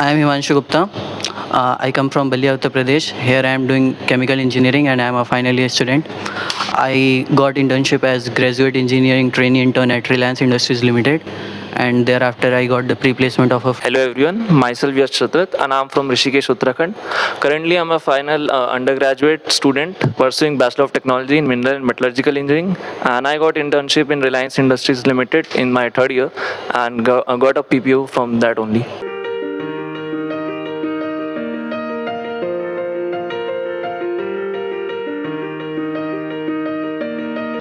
I am Himanshu Gupta. I come from Balia, Uttar Pradesh. Here I am doing chemical engineering and I am a final year student. I got internship as graduate engineering trainee intern at Reliance Industries Limited, and thereafter I got the pre-placement of a. Hello everyone, myself Yash Chatrath and I'm from Rishikesh, Uttarakhand. Currently I'm a final undergraduate student pursuing Bachelor of Technology in Mineral and Metallurgical Engineering, and I got internship in Reliance Industries Limited in my third year and got a PPO from that only.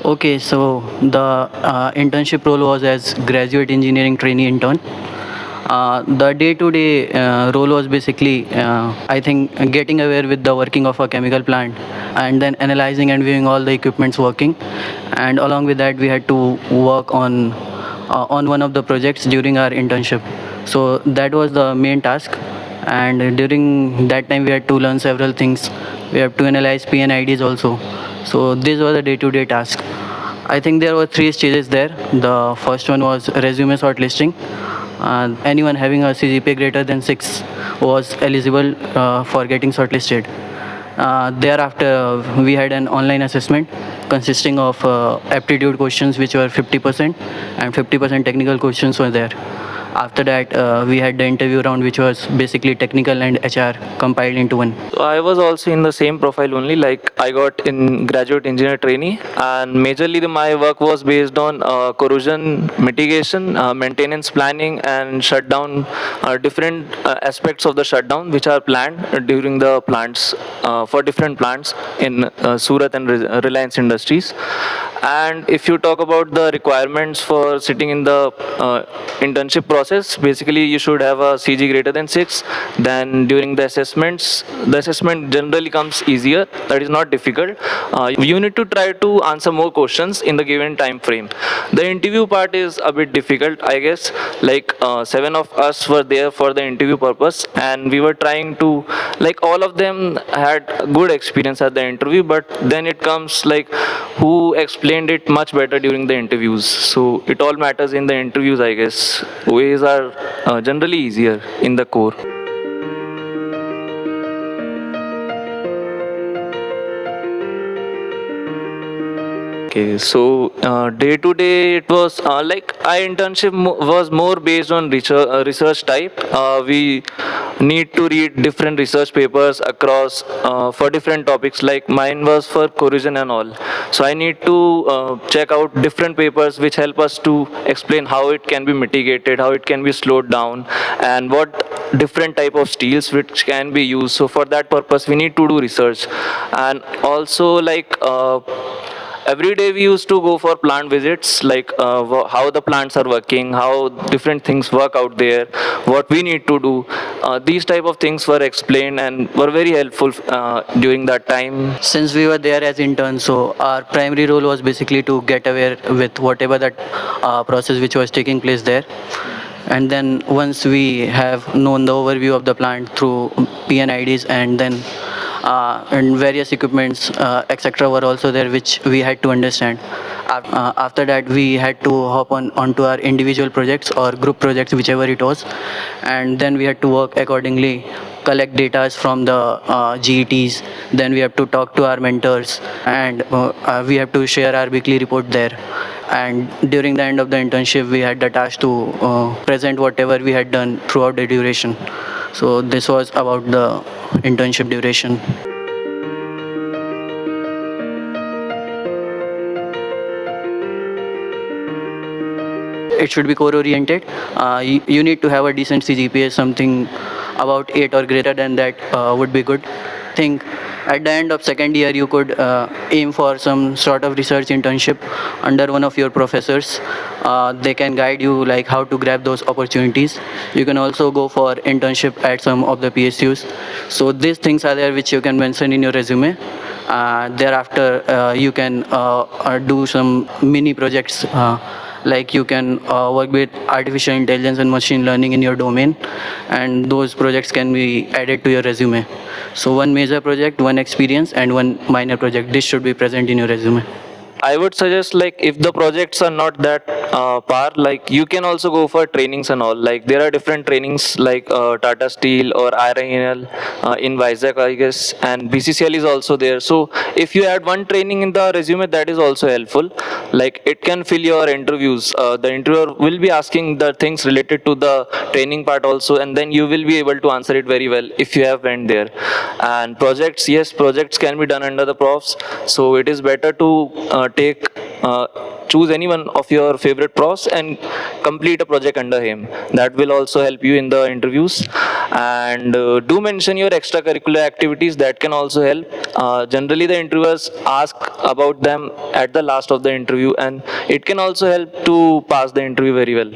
Okay, so the internship role was as graduate engineering trainee intern. The day-to-day role was basically, I think, getting aware with the working of a chemical plant, and then analyzing and viewing all the equipments working. And along with that, we had to work on one of the projects during our internship. So that was the main task. And during that time, we had to learn several things. We have to analyze PNIDs also. So this was a day-to-day task. I think there were three stages there. The first one was resume shortlisting. Anyone having a CGPA greater than 6 was eligible for getting shortlisted. Thereafter, we had an online assessment consisting of aptitude questions, which were 50%, and 50% technical questions were there. After that, we had the interview round, which was basically technical and HR compiled into one. So I was also in the same profile only, like I got in graduate engineer trainee, and majorly my work was based on corrosion mitigation, maintenance planning, and shutdown, different aspects of the shutdown which are planned during the plants for different plants in Surat and Reliance Industries. And if you talk about the requirements for sitting in the internship process, basically you should have a CG greater than 6. Then during the assessments, the assessment generally comes easier. That is not difficult. You need to try to answer more questions in the given time frame. The interview part is a bit difficult, I guess. Like 7 of us were there for the interview purpose, and we were trying to, like, all of them had good experience at the interview, but then it comes like who explained it much better during the interviews. So it all matters in the interviews, I guess. Ways are generally easier in the core. Okay, so day to day it was like our internship was more based on research type. We need to read different research papers across for different topics. Like mine was for corrosion and all. So I need to check out different papers which help us to explain how it can be mitigated, how it can be slowed down, and what different type of steels which can be used. So for that purpose, we need to do research, and also like. Every day we used to go for plant visits, like how the plants are working, how different things work out there, what we need to do. These type of things were explained and were very helpful during that time. Since we were there as interns, so our primary role was basically to get aware with whatever that process which was taking place there. And then once we have known the overview of the plant through PNIDs, and various equipments, etc., were also there, which we had to understand. After that, we had to hop onto our individual projects or group projects, whichever it was, and then we had to work accordingly, collect data from the GETs. Then we have to talk to our mentors, and we have to share our weekly report there. And during the end of the internship, we had the task to present whatever we had done throughout the duration. So this was about the internship duration. It should be core oriented. You need to have a decent CGPA, something about 8 or greater than that would be good. Think at the end of second year you could aim for some sort of research internship under one of your professors. They can guide you like how to grab those opportunities. You can also go for internship at some of the PSUs. So these things are there which you can mention in your resume. Thereafter you can do some mini projects, like you can work with artificial intelligence and machine learning in your domain, and those projects can be added to your resume. So one major project, one experience, and one minor project, this should be present in your resume. I would suggest, like, if the projects are not that part, like you can also go for trainings and all. Like there are different trainings like Tata Steel or IRNL in Vizag, I guess, and BCCL is also there. So if you add one training in the resume, that is also helpful. Like it can fill your interviews. The interviewer will be asking the things related to the training part also, and then you will be able to answer it very well if you have went there. And projects, yes, projects can be done under the profs. So it is better to take choose any one of your favorite profs and complete a project under him. That will also help you in the interviews. And do mention your extracurricular activities, that can also help. Generally the interviewers ask about them at the last of the interview, and it can also help to pass the interview very well.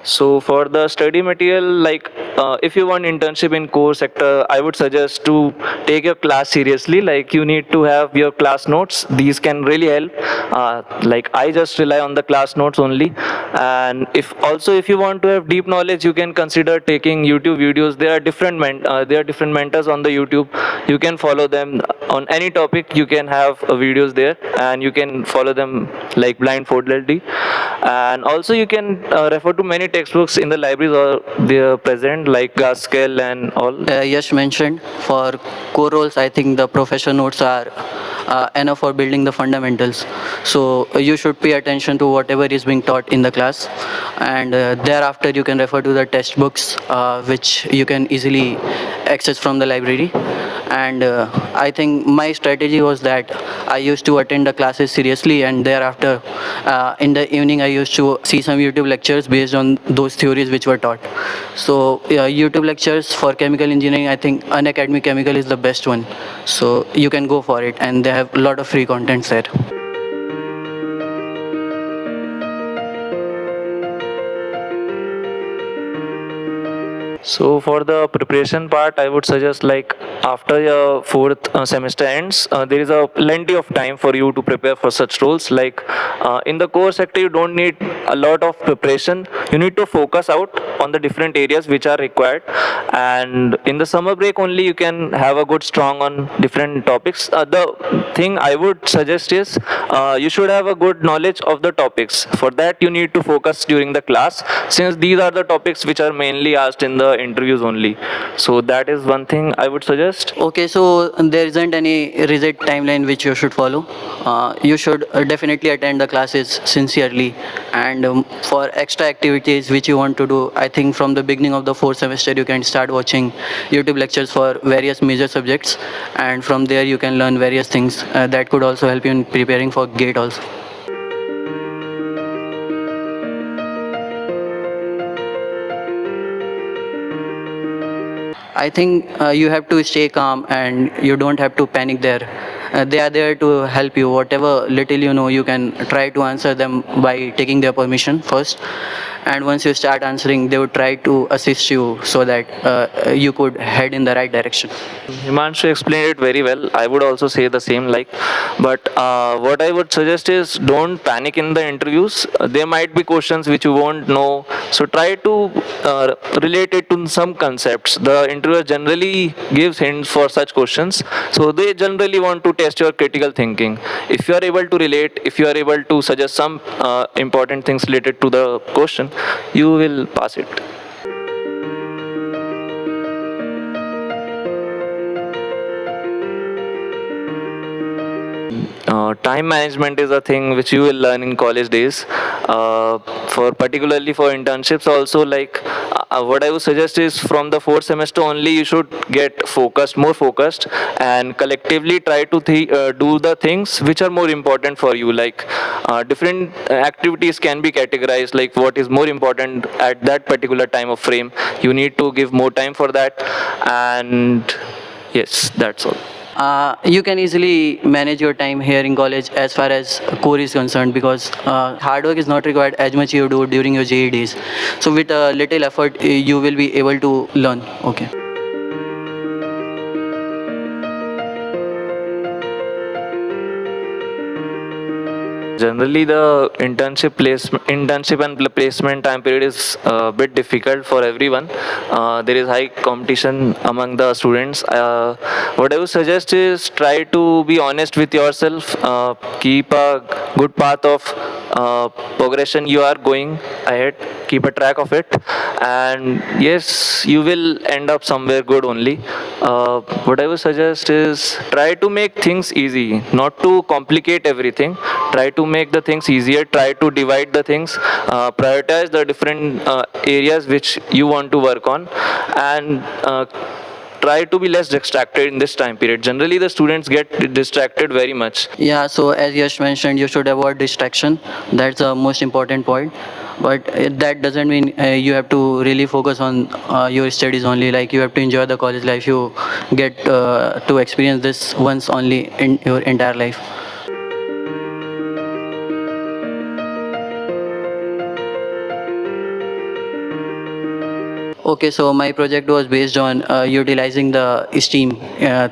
So for the study material, like if you want internship in core sector, I would suggest to take your class seriously. Like you need to have your class notes. These can really help. Like I just rely on the class notes only. And if you want to have deep knowledge, you can consider taking YouTube videos. There are different mentors on the YouTube. You can follow them on any topic. You can have videos there, and you can follow them like blindfoldedly. And also you can refer to many textbooks in the libraries, or they are present, like Gaskell and all. Yash mentioned, for core roles, I think the professor notes are enough for building the fundamentals. So you should pay attention to whatever is being taught in the class, and thereafter you can refer to the textbooks, which you can easily access from the library. And I think my strategy was that I used to attend the classes seriously, and thereafter in the evening I used to see some YouTube lectures based on those theories which were taught. So YouTube lectures for chemical engineering, I think Unacademy Chemical is the best one. So you can go for it, and they have a lot of free contents there. So for the preparation part, I would suggest, like after your fourth semester ends, there is a plenty of time for you to prepare for such roles. Like in the core sector, you don't need a lot of preparation. You need to focus out on the different areas which are required. And in the summer break only, you can have a good strong on different topics. The thing I would suggest is you should have a good knowledge of the topics. For that, you need to focus during the class, since these are the topics which are mainly asked in the interviews only. So that is one thing I would suggest. Okay, so there isn't any rigid timeline which you should follow. You should definitely attend the classes sincerely, and for extra activities which you want to do, I think from the beginning of the fourth semester you can start watching YouTube lectures for various major subjects, and from there you can learn various things that could also help you in preparing for GATE also. I think you have to stay calm, and you don't have to panic there. They are there to help you. Whatever little you know, you can try to answer them by taking their permission first. And once you start answering, they would try to assist you so that you could head in the right direction. Himanshu explained it very well. I would also say the same. But what I would suggest is don't panic in the interviews. There might be questions which you won't know, so try to relate it to some concepts. The interviewer generally gives hints for such questions, so they generally want to test your critical thinking. If you are able to relate, if you are able to suggest some important things related to the question, you will pass it. Time management is a thing which you will learn in college days. For particularly for internships also, what I would suggest is from the fourth semester only you should get more focused, and collectively try to do the things which are more important for you. Different activities can be categorized, like what is more important at that particular time of frame. You need to give more time for that, and yes, that's all. You can easily manage your time here in college as far as core is concerned, because hard work is not required as much you do during your JE days. So with a little effort, you will be able to learn. Okay. Generally, the internship and placement time period is a bit difficult for everyone. There is high competition among the students. What I would suggest is try to be honest with yourself. Keep a good path of progression you are going ahead. Keep a track of it, and yes, you will end up somewhere good only. What I would suggest is try to make things easy, not to complicate everything. Try to make the things easier. Try to divide the things. Prioritize the different areas which you want to work on, and try to be less distracted in this time period. Generally, the students get distracted very much. Yeah, so as Yash mentioned, you should avoid distraction. That's the most important point. But that doesn't mean you have to really focus on your studies only. Like you have to enjoy the college life. You get to experience this once only in your entire life. Okay, so my project was based on utilizing the steam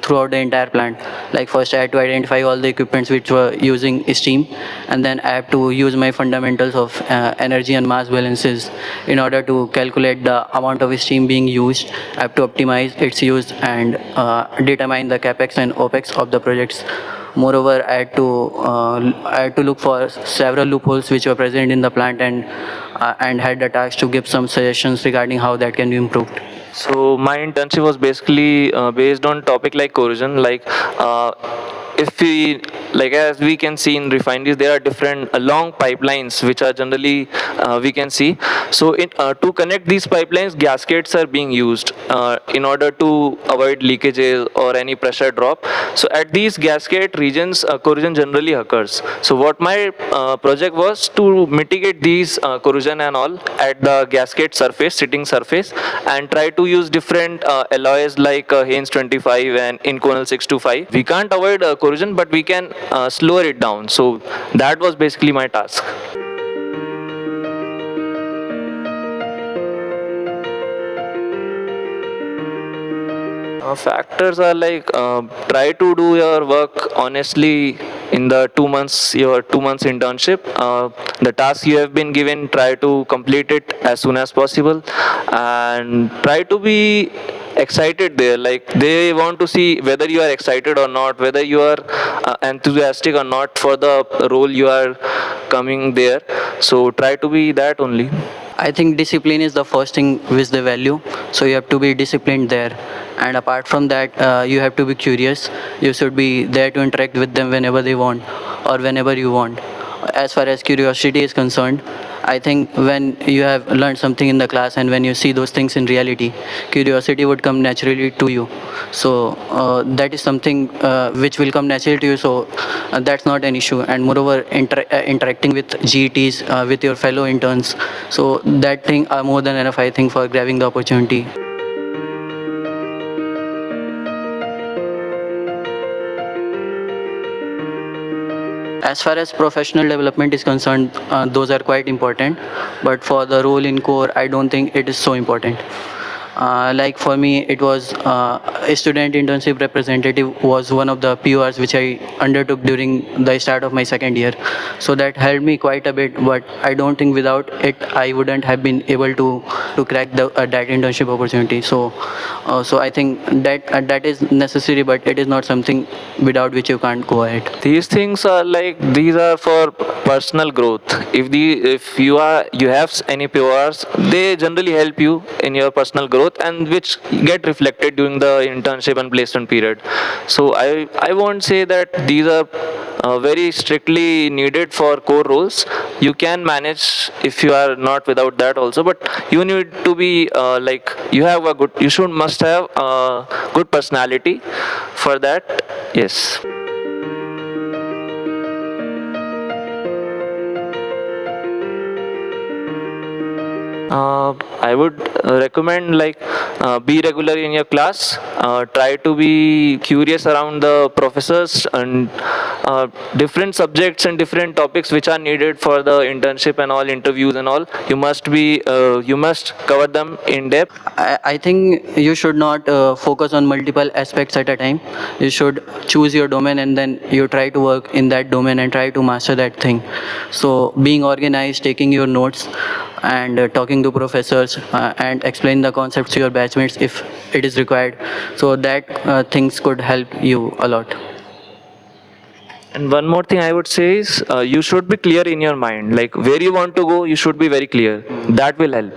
throughout the entire plant. Like first I had to identify all the equipments which were using steam, and then I have to use my fundamentals of energy and mass balances in order to calculate the amount of steam being used. I have to optimize its use and determine the capex and opex of the projects. Moreover, I had to look for several loopholes which were present in the plant and had the task to give some suggestions regarding how that can be improved. So my internship was basically based on topic like corrosion. If we like as we can see in refineries, there are different long pipelines which are generally we can see. So to connect these pipelines, gaskets are being used in order to avoid leakages or any pressure drop. So at these gasket regions, corrosion generally occurs. So what my project was to mitigate these corrosion and all at the gasket surface, sitting surface, and try to use different alloys like Haynes 25 and Inconel 625. We can't avoid corrosion, but we can slow it down. So that was basically my task. Factors are like try to do your work honestly in the 2 months your 2 months internship. The task you have been given, try to complete it as soon as possible, and try to be excited there. Like they want to see whether you are excited or not, whether you are enthusiastic or not for the role you are coming there. So try to be that only. I think discipline is the first thing which they value. So you have to be disciplined there. And apart from that, you have to be curious. You should be there to interact with them whenever they want or whenever you want. As far as curiosity is concerned, I think when you have learned something in the class and when you see those things in reality, curiosity would come naturally to you. So that is something which will come naturally to you. So that's not an issue. And moreover, interacting with GETs, with your fellow interns. So that thing are more than enough, I think, for grabbing the opportunity. As far as professional development is concerned, those are quite important. But for the role in core, I don't think it is so important. Like for me, it was a student internship representative was one of the PORs which I undertook during the start of my second year. So that helped me quite a bit. But I don't think without it, I wouldn't have been able to crack that internship opportunity. So I think that is necessary, but it is not something without which you can't go ahead. These things are like these are for personal growth. If you have any PORs, they generally help you in your personal growth and which get reflected during the internship and placement period. So I won't say that these are very strictly needed for core roles. You can manage if you are not without that also, but you need to be you should must have a good personality for that. Yes. I would recommend be regular in your class. Try to be curious around the professors and different subjects and different topics which are needed for the internship and all interviews and all. You must cover them in depth. I think you should not focus on multiple aspects at a time. You should choose your domain and then you try to work in that domain and try to master that thing. So being organized, taking your notes, and talking to professors and explain the concepts to your batchmates if it is required. So that things could help you a lot. And one more thing I would say is you should be clear in your mind. Like where you want to go, you should be very clear. That will help.